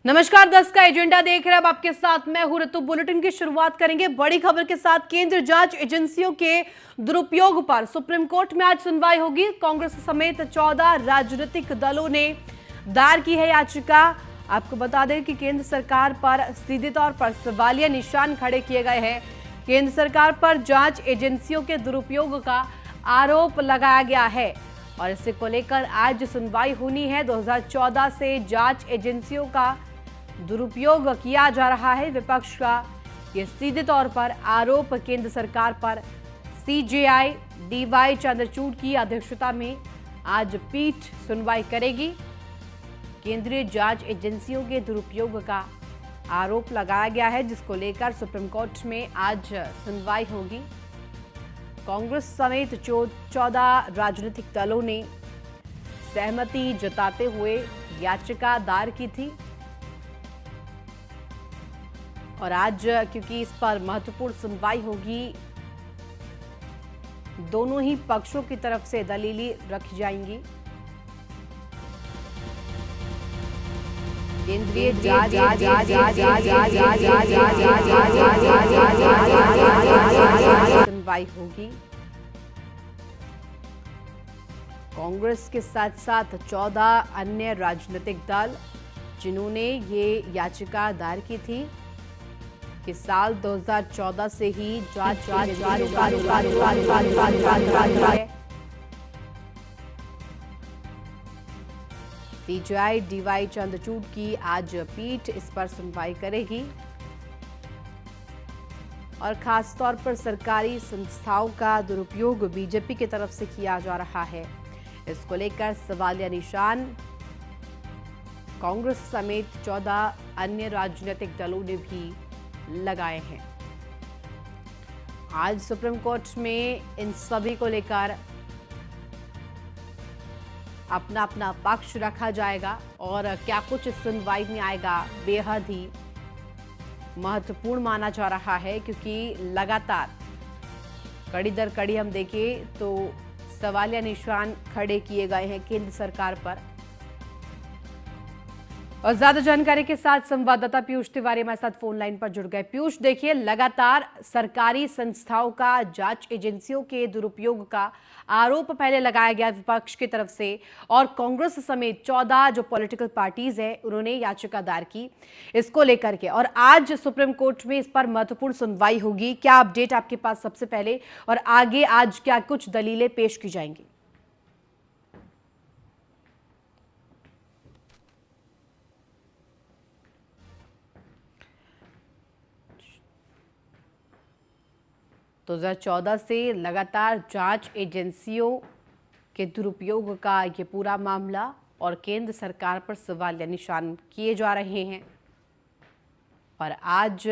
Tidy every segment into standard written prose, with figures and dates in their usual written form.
नमस्कार, 10 का एजेंडा देख रहे हैं। अब आपके साथ मैं हूं ऋतु। बुलेटिन की शुरुआत करेंगे बड़ी खबर के साथ। केंद्रीय जांच एजेंसियों के दुरुपयोग पर सुप्रीम कोर्ट में आज सुनवाई होगी। कांग्रेस समेत 14 राजनीतिक दलों ने दायर की है याचिका। आपको बता दें कि केंद्र सरकार पर सीधे तौर पर सवालिया निशान खड़े किए गए हैं। केंद्र सरकार पर जांच एजेंसियों के दुरुपयोग का आरोप लगाया गया है और इसे को लेकर आज सुनवाई होनी है। 2014 से जांच एजेंसियों का दुरुपयोग किया जा रहा है। विपक्ष का ये सीधे तौर पर आरोप केंद्र सरकार पर सीजेआई डीवाई चंद्रचूड़ की अध्यक्षता में आज पीठ सुनवाई करेगी। केंद्रीय जांच एजेंसियों के दुरुपयोग का आरोप लगाया गया है, जिसको लेकर सुप्रीम कोर्ट में आज सुनवाई होगी। कांग्रेस समेत 14 राजनीतिक दलों ने सहमति जताते हुए याचिका दायर की थी और आज क्योंकि इस पर महत्वपूर्ण सुनवाई होगी, दोनों ही पक्षों की तरफ से दलीलें रखी जाएंगी। केंद्रीय सुनवाई होगी। कांग्रेस के साथ साथ 14 अन्य राजनीतिक दल जिन्होंने ये याचिका दायर की थी कि साल 2014 से ही सीजेआई डीवाई चंद्रचूड़ की आज पीठ इस पर सुनवाई करेगी और खास तौर पर सरकारी संस्थाओं का दुरुपयोग बीजेपी की तरफ से किया जा रहा है। इसको लेकर सवालिया निशान कांग्रेस समेत 14 अन्य राजनीतिक दलों ने भी लगाए हैं। आज सुप्रीम कोर्ट में इन सभी को लेकर अपना अपना पक्ष रखा जाएगा और क्या कुछ सुनवाई में आएगा, बेहद ही महत्वपूर्ण माना जा रहा है, क्योंकि लगातार कड़ी दर कड़ी हम देखें तो सवालिया निशान खड़े किए गए हैं केंद्र सरकार पर। और ज्यादा जानकारी के साथ संवाददाता पीयूष तिवारी हमारे साथ फोन लाइन पर जुड़ गए। पीयूष, देखिए लगातार सरकारी संस्थाओं का जांच एजेंसियों के दुरुपयोग का आरोप पहले लगाया गया विपक्ष की तरफ से और कांग्रेस समेत 14 जो पॉलिटिकल पार्टीज है उन्होंने याचिका दायर की इसको लेकर के, और आज सुप्रीम कोर्ट में इस पर महत्वपूर्ण सुनवाई होगी। क्या अपडेट आपके पास सबसे पहले, और आगे आज क्या कुछ दलीलें पेश की जाएंगी? तो 2014 से लगातार जांच एजेंसियों के दुरुपयोग का ये पूरा मामला और केंद्र सरकार पर सवालिया निशान किए जा रहे हैं और आज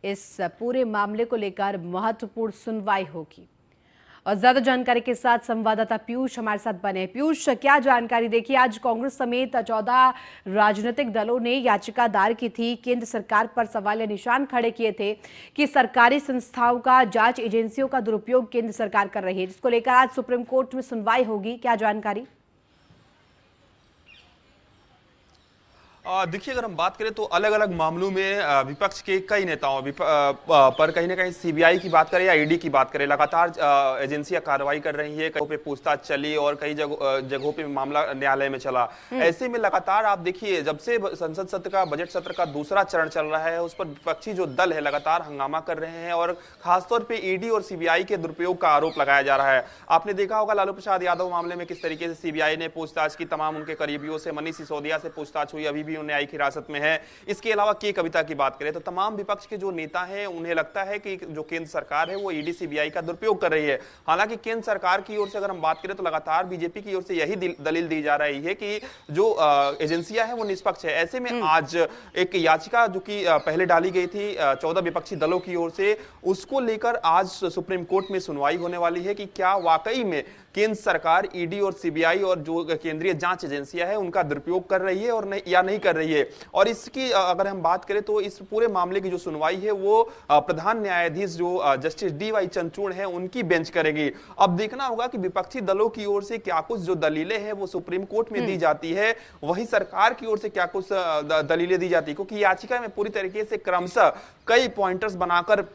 इस पूरे मामले को लेकर महत्वपूर्ण सुनवाई होगी। और ज्यादा जानकारी के साथ संवाददाता पीयूष हमारे साथ बने। पीयूष, क्या जानकारी? देखिए, आज कांग्रेस समेत 14 राजनीतिक दलों ने याचिका दायर की थी, केंद्र सरकार पर सवालिया निशान खड़े किए थे कि सरकारी संस्थाओं का जांच एजेंसियों का दुरुपयोग केंद्र सरकार कर रही है, जिसको लेकर आज सुप्रीम कोर्ट में सुनवाई होगी। क्या जानकारी? देखिए, अगर हम बात करें तो अलग अलग मामलों में विपक्ष के कई नेताओं पर कहीं ना कहीं सीबीआई की बात करें या ईडी की बात करें, लगातार एजेंसियां कार्रवाई कर रही है। कहीं पे पूछताछ चली और कई जगहों पे मामला न्यायालय में चला। ऐसे में लगातार आप देखिए, जब से संसद सत्र का बजट सत्र का दूसरा चरण चल रहा है, उस पर विपक्षी जो दल है लगातार हंगामा कर रहे हैं और खासतौर पर ईडी और सीबीआई के दुरुपयोग का आरोप लगाया जा रहा है। आपने देखा होगा लालू प्रसाद यादव मामले में किस तरीके से सीबीआई ने पूछताछ की, तमाम उनके करीबियों से, मनीष सिसोदिया से पूछताछ हुई, अभी भी न्यायिक हिरासत में है। इसके अलावा के कविता की बात करें तो तमाम विपक्ष के जो नेता हैं उन्हें लगता है कि जो केंद्र सरकार है वो ईडी सीबीआई का दुरुपयोग कर रही है। हालांकि केंद्र सरकार की ओर से अगर हम बात करें तो लगातार बीजेपी की ओर से यही दलील दी जा रही है कि जो एजेंसियां हैं वो निष्पक्ष है। ऐसे में आज एक याचिका जो कि पहले डाली गई थी 14 विपक्षी दलों की ओर से, उसको लेकर आज सुप्रीम कोर्ट में सुनवाई होने वाली है कि क्या वाकई में केंद्र सरकार ईडी और सीबीआई और जो केंद्रीय जांच एजेंसियां है उनका दुरुपयोग कर रही है और नहीं कर रही है। और इसकी अगर हम बात करें तो इस पूरे मामले की जो सुनवाई है वो प्रधान न्यायाधीश जो जस्टिस डी.वाई. चंद्रचूड़ हैं उनकी बेंच करेगी। अब देखना होगा कि विपक्षी दलों की ओर से क्या कुछ जो दलीलें हैं वो सुप्रीम कोर्ट में दी जाती है, वही सरकार की ओर से क्या कुछ दलीलें दी जाती है, क्योंकि याचिका में पूरी तरीके से क्रमशः कई पॉइंटर्स बनाकर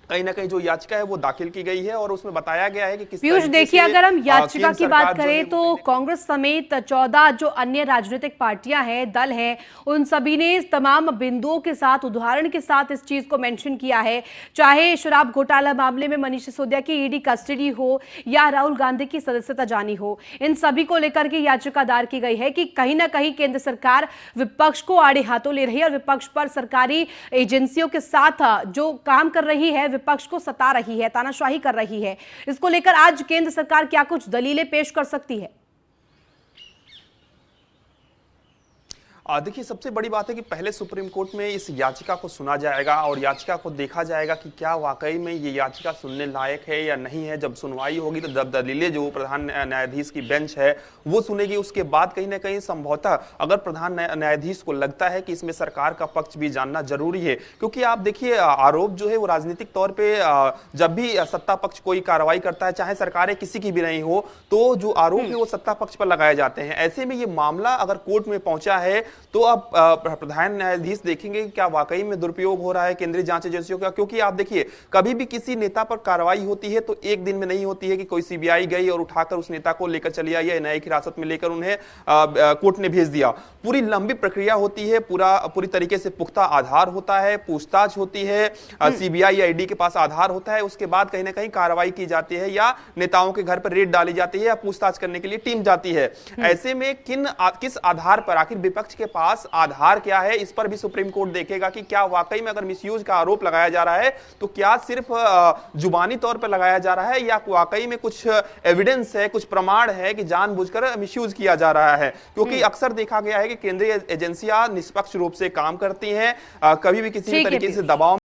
कहीं ना कहीं जो याचिका है वो दाखिल की गई है और उसमें बताया गया है कि किस पीयूष देखिए, अगर हम याचिका की बात करें तो है कांग्रेस समेत 14 जो अन्य राजनीतिक पार्टियां हैं, दल हैं, उन सभी ने तमाम बिंदुओं के साथ, उदाहरण के साथ इस चीज को मेंशन किया है। चाहे शराब घोटाला मामले में मनीष सिसोदिया की ईडी कस्टडी हो या राहुल गांधी की सदस्यता जानी हो, इन सभी को लेकर के याचिका दायर की गई है कि कहीं ना कहीं केंद्र सरकार विपक्ष को आड़े हाथों ले रही है और विपक्ष पर सरकारी एजेंसियों के साथ जो काम कर रही है, विपक्ष को सता रही है, तानाशाही कर रही है। इसको लेकर आज केंद्र सरकार क्या कुछ दलीलें पेश कर सकती है? देखिए, सबसे बड़ी बात है कि पहले सुप्रीम कोर्ट में इस याचिका को सुना जाएगा और याचिका को देखा जाएगा कि क्या वाकई में ये याचिका सुनने लायक है या नहीं है। जब सुनवाई होगी तो जब दलीलें जो प्रधान न्यायाधीश की बेंच है वो सुनेगी, उसके बाद कहीं ना कहीं संभवतः अगर प्रधान न्यायाधीश को लगता है कि इसमें सरकार का पक्ष भी जानना जरूरी है, क्योंकि आप देखिए आरोप जो है वो राजनीतिक तौर पर जब भी सत्ता पक्ष कोई कार्रवाई करता है, चाहे सरकारें किसी की भी नहीं हो, तो जो आरोप है वो सत्ता पक्ष पर लगाए जाते हैं। ऐसे में ये मामला अगर कोर्ट में पहुंचा है तो अब प्रधान न्यायाधीश देखेंगे कि क्या वाकई में दुरुपयोग हो रहा है केंद्रीय जांच एजेंसियों का। क्योंकि आप देखिए, कभी भी किसी नेता पर कार्रवाई होती है तो एक दिन में नहीं होती है कि कोई सीबीआई गई और उठाकर उस नेता को लेकर चली आई या न्यायिक हिरासत में लेकर उन्हें कोर्ट ने भेज दिया। पूरी लंबी प्रक्रिया होती है, पूरी तरीके से पुख्ता आधार होता है, पूछताछ होती है, सीबीआई या ईडी के पास आधार होता है, उसके बाद कहीं ना कहीं कार्रवाई की जाती है या नेताओं के घर पर रेड डाली जाती है या पूछताछ करने के लिए टीम जाती है। ऐसे में किस आधार पर, आखिर विपक्ष के पास आधार क्या है, इस पर भी सुप्रीम कोर्ट देखेगा कि क्या वाकई में अगर मिसयूज का आरोप लगाया जा रहा है तो क्या सिर्फ जुबानी तौर पर लगाया जा रहा है या वाकई में कुछ एविडेंस है, कुछ प्रमाण है कि जानबूझकर मिसयूज किया जा रहा है। क्योंकि अक्सर देखा गया है कि केंद्रीय एजेंसियां निष्पक्ष रूप से काम करती हैं, कभी भी किसी तरीके से दबाव